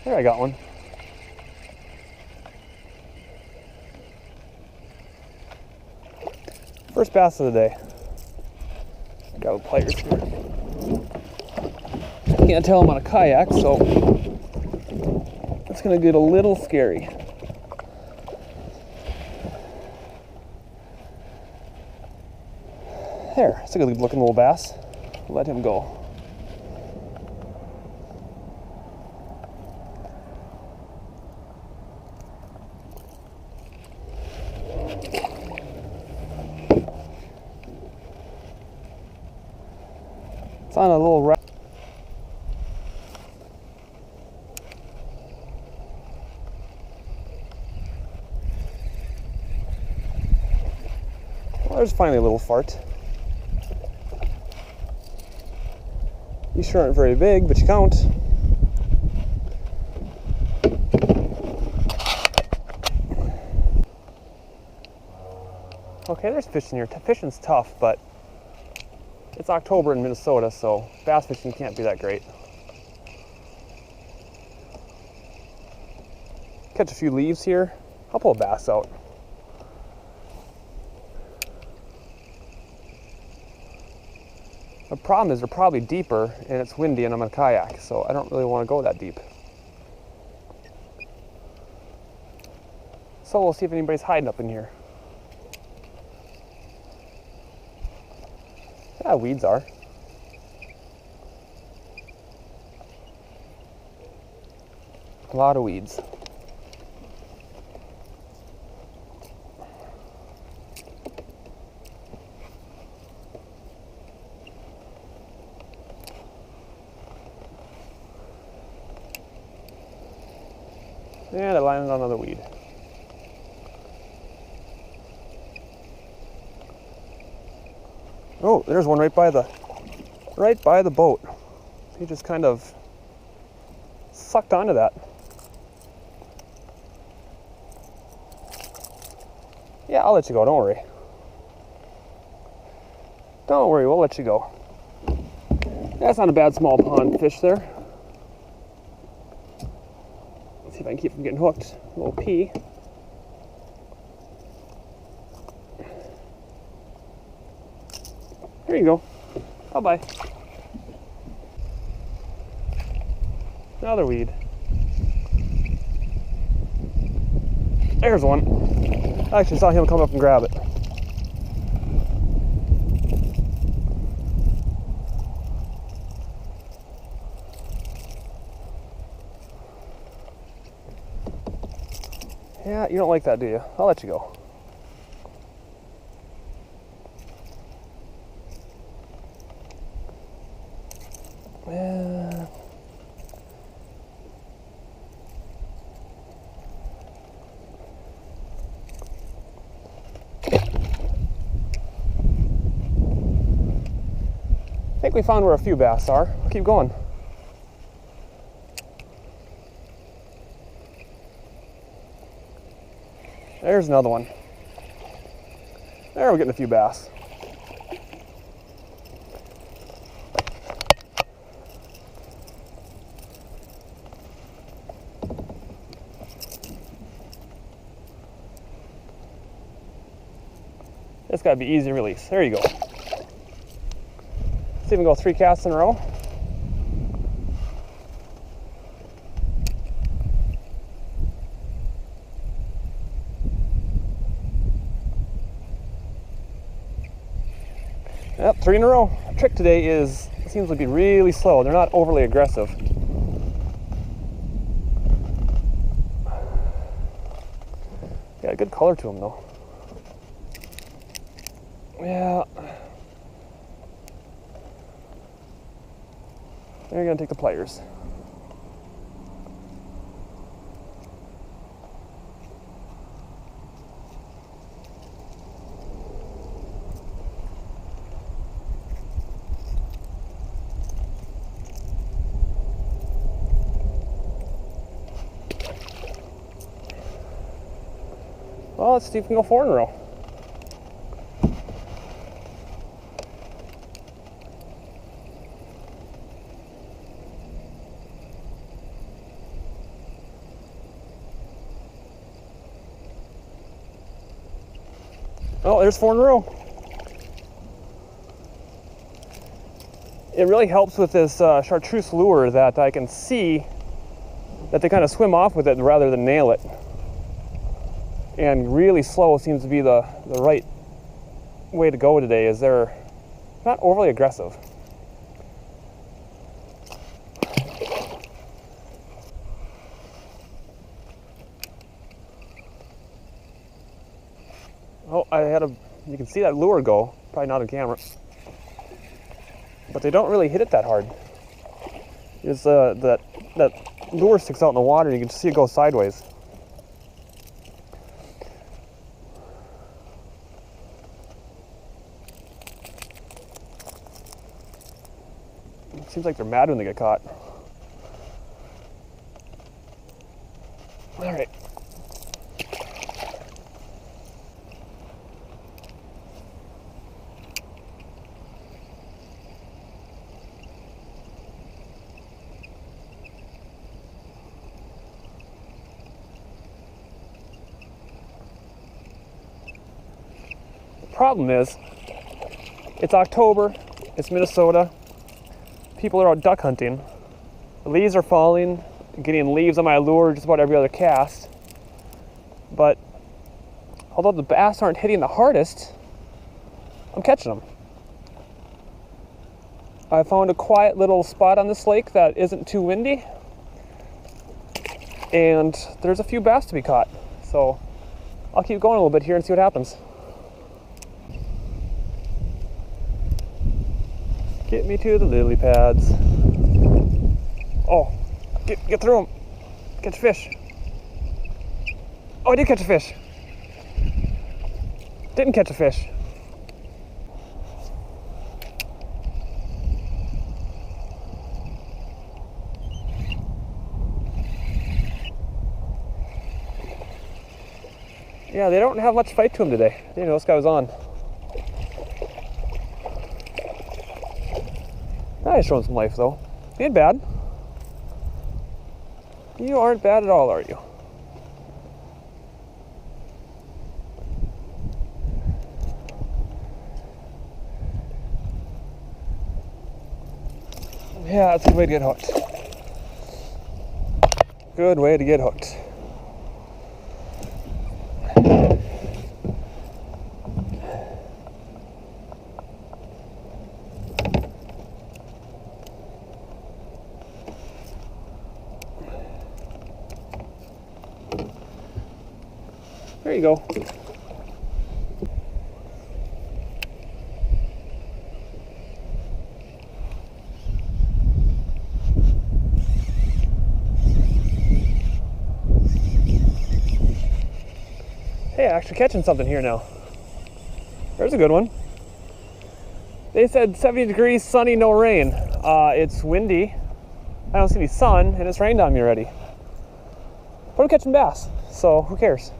There, I got one. First bass of the day. Got the pliers here. Can't tell I'm on a kayak, so it's gonna get a little scary. There, it's a good looking little bass. Let him go. It's on a little rack. Well, there's finally a little fart. You sure aren't very big, but you count. Okay, there's fish in here. Fishing's tough, but it's October in Minnesota, so bass fishing can't be that great. Catch a few leaves here. I'll pull a bass out. The problem is they're probably deeper and it's windy and I'm on a kayak, so I don't really want to go that deep. So we'll see if anybody's hiding up in here. Yeah, weeds are. A lot of weeds. And I landed on another weed. Oh, there's one right by the boat. He just kind of sucked onto that. Yeah, I'll let you go, don't worry. Don't worry, we'll let you go. That's not a bad small pond fish there. See if I can keep from getting hooked. A little pea. There you go. Bye-bye. Another weed. There's one. I actually saw him come up and grab it. Yeah, you don't like that, do you? I'll let you go. Yeah. I think we found where a few bass are. I'll keep going. There's another one. There, we're getting a few bass. It's gotta be easy release. There you go. See if we can go 3 casts in a row. Yep, 3 in a row. The trick today is, it seems to be really slow. They're not overly aggressive. Got a good color to them though. Yeah. They're gonna take the pliers. Well, let's see if we can go 4 in a row. Oh, there's 4 in a row. It really helps with this chartreuse lure that I can see that they kind of swim off with it rather than nail it. And really slow seems to be the right way to go today, is they're not overly aggressive. Oh, you can see that lure go, probably not on camera. But they don't really hit it that hard. It's that lure sticks out in the water and you can see it go sideways. It seems like they're mad when they get caught. All right. Problem is, it's October, it's Minnesota, people are out duck hunting, the leaves are falling, getting leaves on my lure just about every other cast, but although the bass aren't hitting the hardest, I'm catching them. I found a quiet little spot on this lake that isn't too windy, and there's a few bass to be caught, so I'll keep going a little bit here and see what happens. Get me to the lily pads. Oh, get through them. Catch a fish. Oh, I did catch a fish. Didn't catch a fish. Yeah, they don't have much fight to them today. I didn't know this guy was on. He's showing some life though. He ain't bad. You aren't bad at all, are you? Yeah, that's a good way to get hooked. Good way to get hooked. There you go. Hey, actually catching something here now. There's a good one. They said 70 degrees, sunny, no rain. It's windy. I don't see any sun, and it's rained on me already. But I'm catching bass, so who cares?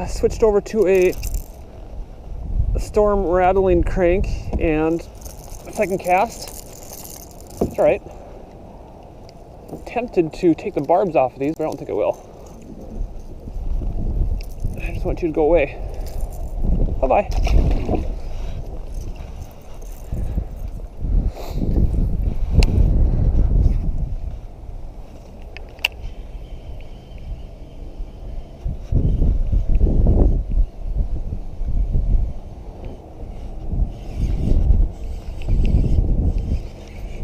Switched over to a storm rattling crank and second cast. It's all right. I'm tempted to take the barbs off of these, but I don't think I will. I just want you to go away. Bye-bye.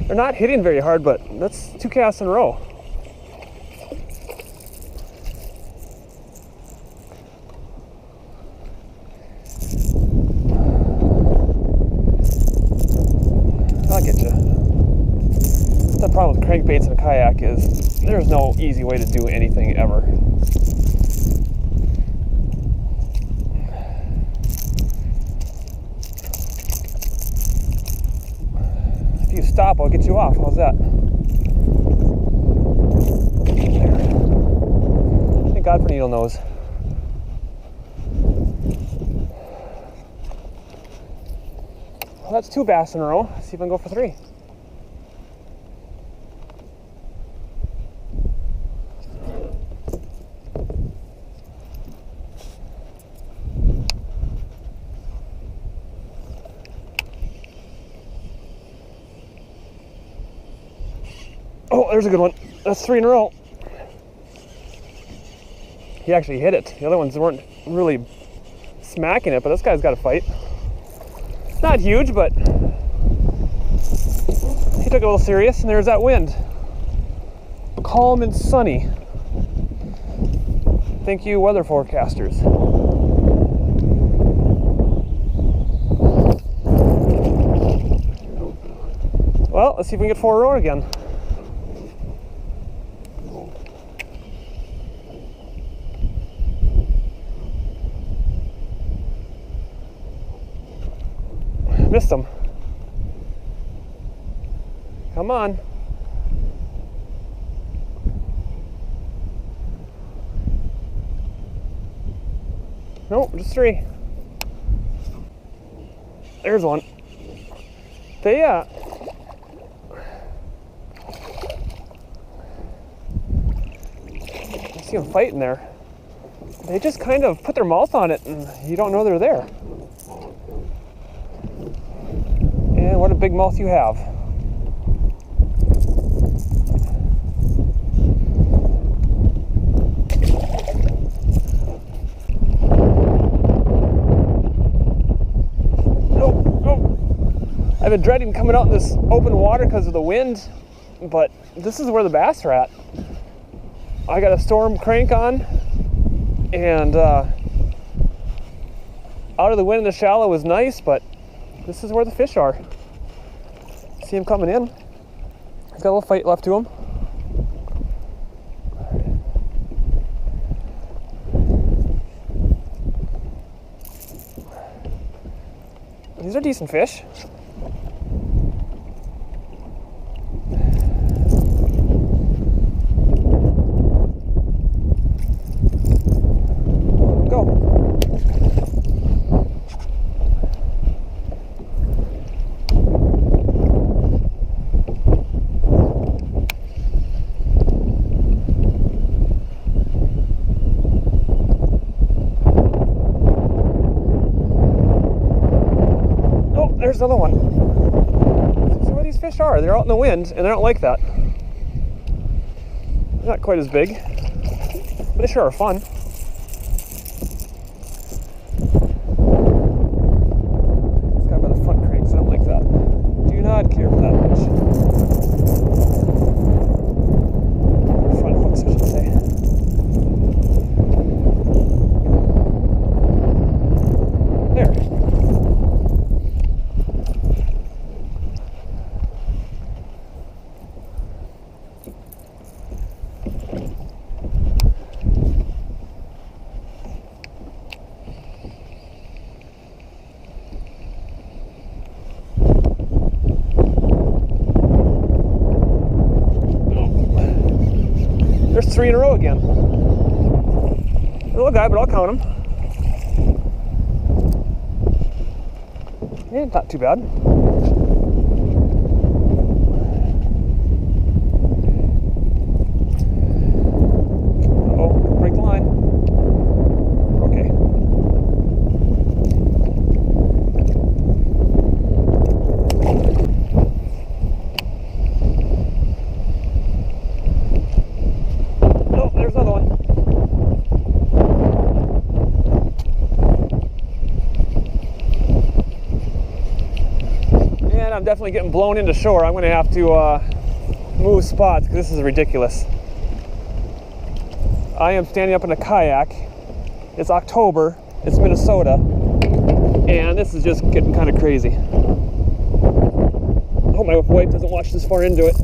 They're not hitting very hard, but that's 2 casts in a row. I'll get you. The problem with crankbaits in a kayak is there's no easy way to do anything ever. If you stop, I'll get you off. How's that? There. Thank God for needle nose. Well, that's 2 bass in a row. Let's see if I can go for 3. Oh, there's a good one. That's 3 in a row. He actually hit it. The other ones weren't really smacking it, but this guy's got a fight. Not huge, but he took it a little serious, and there's that wind. Calm and sunny. Thank you, weather forecasters. Well, let's see if we can get 4 in a row again. Missed him. Come on. Nope, just 3. There's one. They, I see them fighting there. They just kind of put their mouth on it and you don't know they're there. And what a big mouth you have. I've been dreading coming out in this open water because of the wind, but this is where the bass are at. I got a storm crank on, and out of the wind in the shallow was nice, but this is where the fish are. See him coming in. He's got a little fight left to him. These are decent fish. There's another one. See where these fish are. They're out in the wind, and they don't like that. They're not quite as big, but they sure are fun. This guy by the front cranks, I don't like that. Do not care for that much. Front hooks, I should say. There. There's 3 in a row again. A little guy, but I'll count him. Yeah, not too bad. Uh-oh, break the line. Okay. There's another one. And I'm definitely getting blown into shore. I'm going to have to move spots because this is ridiculous. I am standing up in a kayak. It's October. It's Minnesota. And this is just getting kind of crazy. I hope my wife doesn't watch this far into it.